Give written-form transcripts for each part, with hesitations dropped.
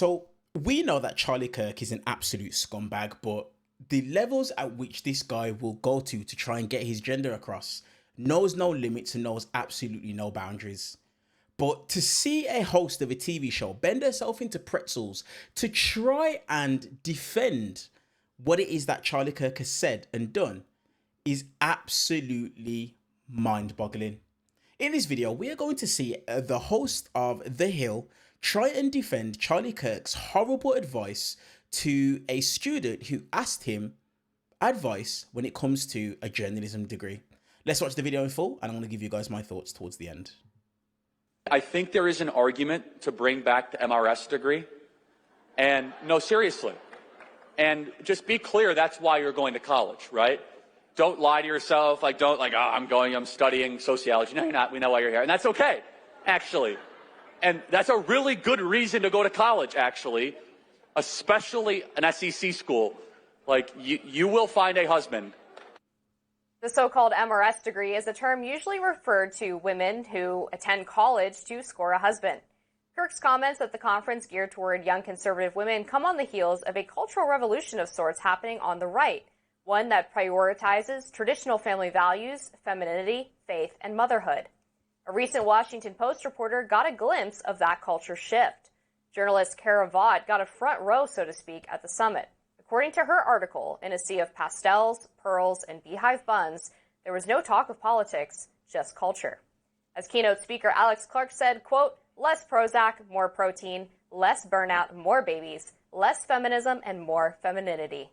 So we know that Charlie Kirk is an absolute scumbag, but the levels at which this guy will go to try and get his gender across knows no limits and knows absolutely no boundaries. But to see a host of a TV show bend herself into pretzels to try and defend what it is that Charlie Kirk has said and done is absolutely mind-boggling. In this video, we are going to see the host of The Hill try and defend Charlie Kirk's horrible advice to a student who asked him advice when it comes to a journalism degree. Let's watch the video in full, and I'm going to give you guys my thoughts towards the end. I think there is an argument to bring back the MRS degree. And no, seriously. And just be clear, that's why you're going to college, right? Don't lie to yourself, I'm studying sociology. No, you're not. We know why you're here. And that's okay, actually. And that's a really good reason to go to college, actually, especially an SEC school. Like, you will find a husband. The so-called MRS degree is a term usually referred to women who attend college to score a husband. Kirk's comments at the conference geared toward young conservative women come on the heels of a cultural revolution of sorts happening on the right, one that prioritizes traditional family values, femininity, faith, and motherhood. A recent Washington Post reporter got a glimpse of that culture shift. Journalist Kara Vaught got a front row, so to speak, at the summit. According to her article, in a sea of pastels, pearls, and beehive buns, there was no talk of politics, just culture. As keynote speaker Alex Clark said, quote, less Prozac, more protein, less burnout, more babies, less feminism, and more femininity.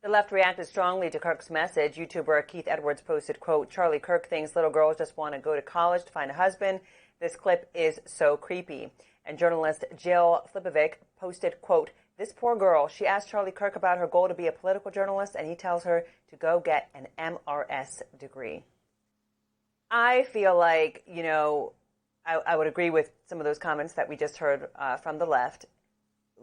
The left reacted strongly to Kirk's message. YouTuber Keith Edwards posted, quote, Charlie Kirk thinks little girls just want to go to college to find a husband. This clip is so creepy. And journalist Jill Flipovic posted, quote, this poor girl, she asked Charlie Kirk about her goal to be a political journalist, and he tells her to go get an MRS degree. I feel like, I would agree with some of those comments that we just heard from the left.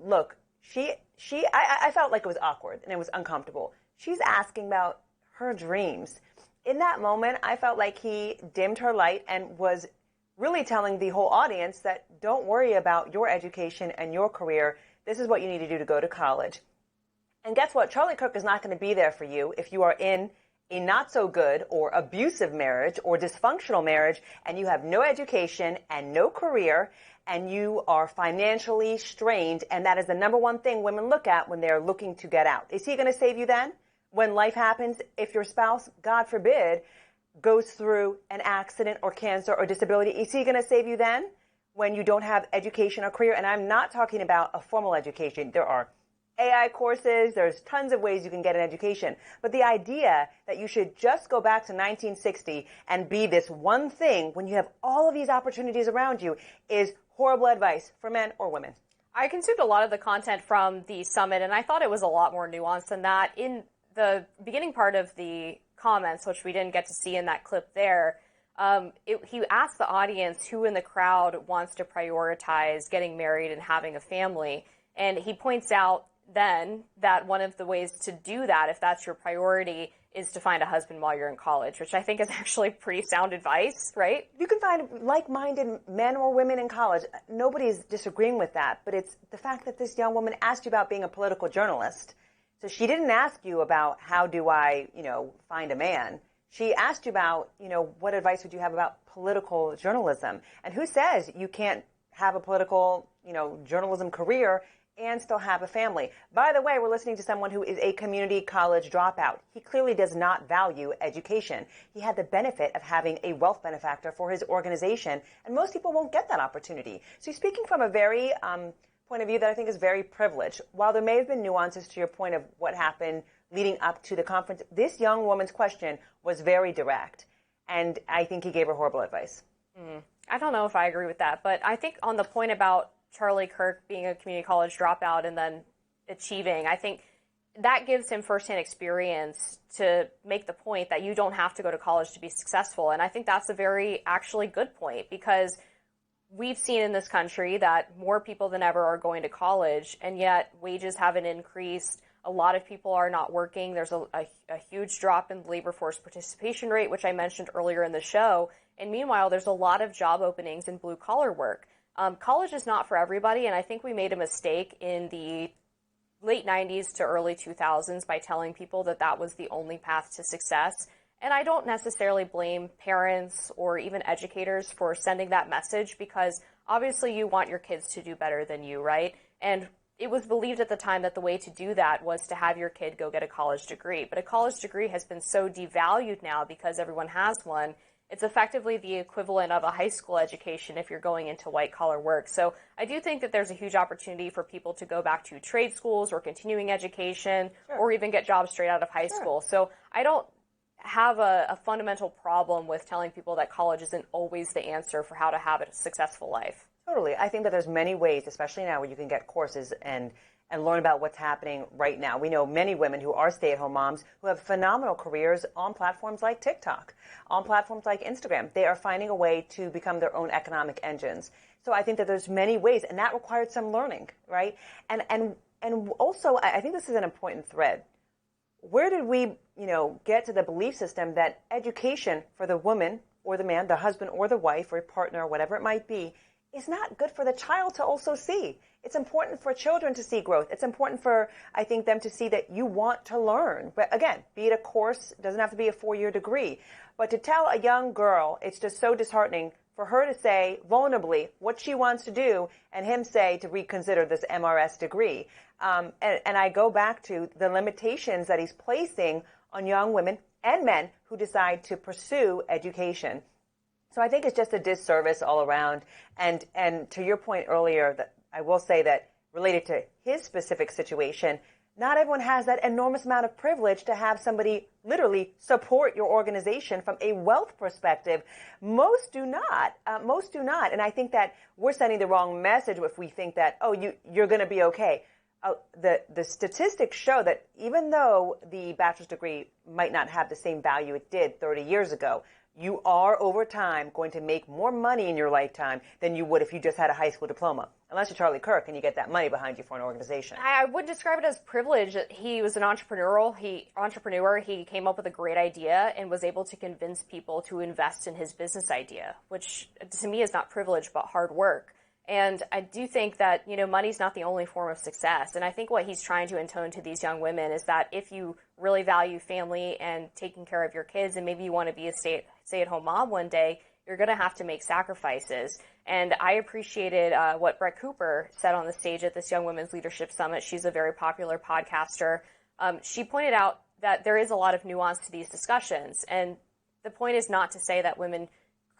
Look, I felt like it was awkward and it was uncomfortable. She's asking about her dreams. In that moment, I felt like he dimmed her light and was really telling the whole audience that don't worry about your education and your career. This is what you need to do to go to college. And guess what? Charlie Kirk is not going to be there for you if you are in a not so good or abusive marriage or dysfunctional marriage and you have no education and no career and you are financially strained, and that is the number one thing women look at when they're looking to get out. Is he going to save you then? When life happens, if your spouse, God forbid, goes through an accident or cancer or disability, is he going to save you then? When you don't have education or career? And I'm not talking about a formal education. There are AI courses, there's tons of ways you can get an education. But the idea that you should just go back to 1960 and be this one thing when you have all of these opportunities around you is horrible advice for men or women. I consumed a lot of the content from the summit, and I thought it was a lot more nuanced than that. In the beginning part of the comments, which we didn't get to see in that clip there, he asked the audience who in the crowd wants to prioritize getting married and having a family. And he points out then that one of the ways to do that, if that's your priority, is to find a husband while you're in college, which I think is actually pretty sound advice, right? You can find like-minded men or women in college. Nobody's disagreeing with that, but it's the fact that this young woman asked you about being a political journalist. So she didn't ask you about how do I, find a man. She asked you about, what advice would you have about political journalism? And who says you can't have a political, journalism career and still have a family? By the way, we're listening to someone who is a community college dropout. He clearly does not value education. He had the benefit of having a wealth benefactor for his organization, and most people won't get that opportunity. So he's speaking from a very point of view that I think is very privileged. While there may have been nuances to your point of what happened leading up to the conference, this young woman's question was very direct, and I think he gave her horrible advice. I don't know if I agree with that, but I think on the point about Charlie Kirk being a community college dropout and then achieving, I think that gives him firsthand experience to make the point that you don't have to go to college to be successful. And I think that's a very actually good point, because we've seen in this country that more people than ever are going to college, and yet wages haven't increased. A lot of people are not working. There's a huge drop in the labor force participation rate, which I mentioned earlier in the show. And meanwhile, there's a lot of job openings in blue collar work. College is not for everybody, and I think we made a mistake in the late 90s to early 2000s by telling people that that was the only path to success. And I don't necessarily blame parents or even educators for sending that message, because obviously you want your kids to do better than you, right? And it was believed at the time that the way to do that was to have your kid go get a college degree. But a college degree has been so devalued now because everyone has one. It's effectively the equivalent of a high school education if you're going into white-collar work. So I do think that there's a huge opportunity for people to go back to trade schools or continuing education, or even get jobs straight out of high school. So I don't have a fundamental problem with telling people that college isn't always the answer for how to have a successful life. Totally. I think that there's many ways, especially now, where you can get courses and learn about what's happening right now. We know many women who are stay-at-home moms who have phenomenal careers on platforms like TikTok, on platforms like Instagram. They are finding a way to become their own economic engines. So I think that there's many ways, and that required some learning, right? And also, I think this is an important thread. Where did we, get to the belief system that education for the woman or the man, the husband or the wife or partner, whatever it might be, is not good for the child to also see? It's important for children to see growth. It's important for, I think, them to see that you want to learn. But again, be it a course, it doesn't have to be a 4-year degree. But to tell a young girl, it's just so disheartening for her to say vulnerably what she wants to do, and him say to reconsider this MRS degree. And I go back to the limitations that he's placing on young women and men who decide to pursue education. So I think it's just a disservice all around. And to your point earlier, that I will say that related to his specific situation, not everyone has that enormous amount of privilege to have somebody literally support your organization from a wealth perspective. Most do not. Most do not. And I think that we're sending the wrong message if we think that, you're going to be okay. The statistics show that even though the bachelor's degree might not have the same value it did 30 years ago, you are, over time, going to make more money in your lifetime than you would if you just had a high school diploma. Unless you're Charlie Kirk and you get that money behind you for an organization. I wouldn't describe it as privilege. He was an entrepreneur. He came up with a great idea and was able to convince people to invest in his business idea, which to me is not privilege but hard work. And I do think that, money's not the only form of success. And I think what he's trying to intone to these young women is that if you really value family and taking care of your kids, and maybe you want to be a stay-at-home mom one day, you're going to have to make sacrifices. And I appreciated what Brit Cooper said on the stage at this Young Women's Leadership Summit. She's a very popular podcaster. She pointed out that there is a lot of nuance to these discussions. And the point is not to say that women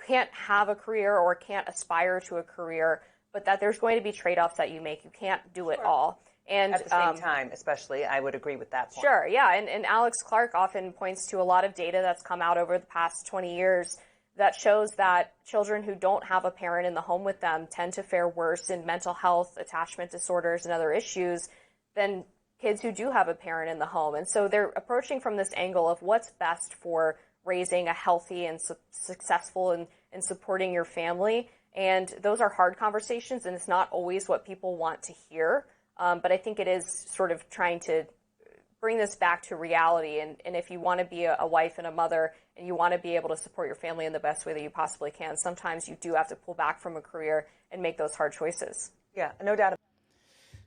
can't have a career or can't aspire to a career, but that there's going to be trade-offs that you make. You can't do it all. And at the same time, especially, I would agree with that point. Sure, yeah. And Alex Clark often points to a lot of data that's come out over the past 20 years that shows that children who don't have a parent in the home with them tend to fare worse in mental health, attachment disorders, and other issues than kids who do have a parent in the home. And so they're approaching from this angle of what's best for raising a healthy and successful and supporting your family. And those are hard conversations, and it's not always what people want to hear. But I think it is sort of trying to bring this back to reality. And if you want to be a wife and a mother and you want to be able to support your family in the best way that you possibly can, sometimes you do have to pull back from a career and make those hard choices. Yeah, no doubt.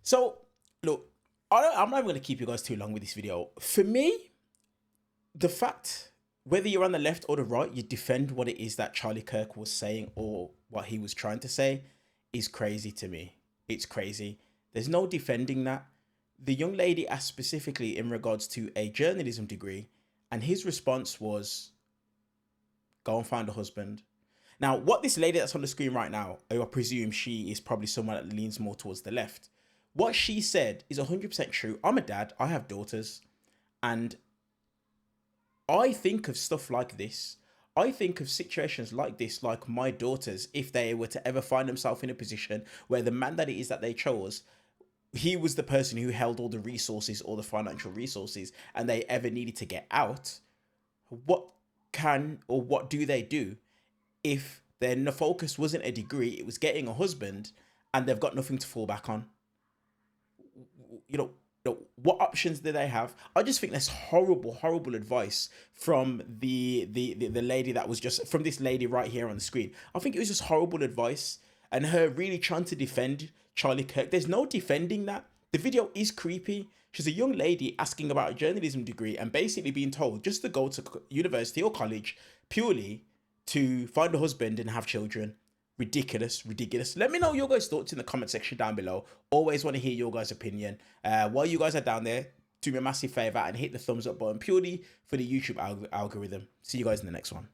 So, look, I'm not going to keep you guys too long with this video. For me, the fact, whether you're on the left or the right, you defend what it is that Charlie Kirk was saying or what he was trying to say is crazy to me. It's crazy. There's no defending that. The young lady asked specifically in regards to a journalism degree, and his response was, go and find a husband. Now, what this lady that's on the screen right now, I presume she is probably someone that leans more towards the left. What she said is 100% true. I'm a dad. I have daughters. And I think of stuff like this. I think of situations like this, like my daughters, if they were to ever find themselves in a position where the man that it is that they chose, he was the person who held all the resources or the financial resources, and they ever needed to get out. What can or what do they do if then the focus wasn't a degree, it was getting a husband, and they've got nothing to fall back on? What options do they have? I just think that's horrible advice from the lady that was just, from this lady right here on the screen. I think it was just horrible advice. and her really trying to defend Charlie Kirk. There's no defending that. The video is creepy. She's a young lady asking about a journalism degree and basically being told just to go to university or college purely to find a husband and have children. Ridiculous, ridiculous. Let me know your guys' thoughts in the comment section down below. Always want to hear your guys' opinion. While you guys are down there, do me a massive favor and hit the thumbs up button purely for the YouTube algorithm. See you guys in the next one.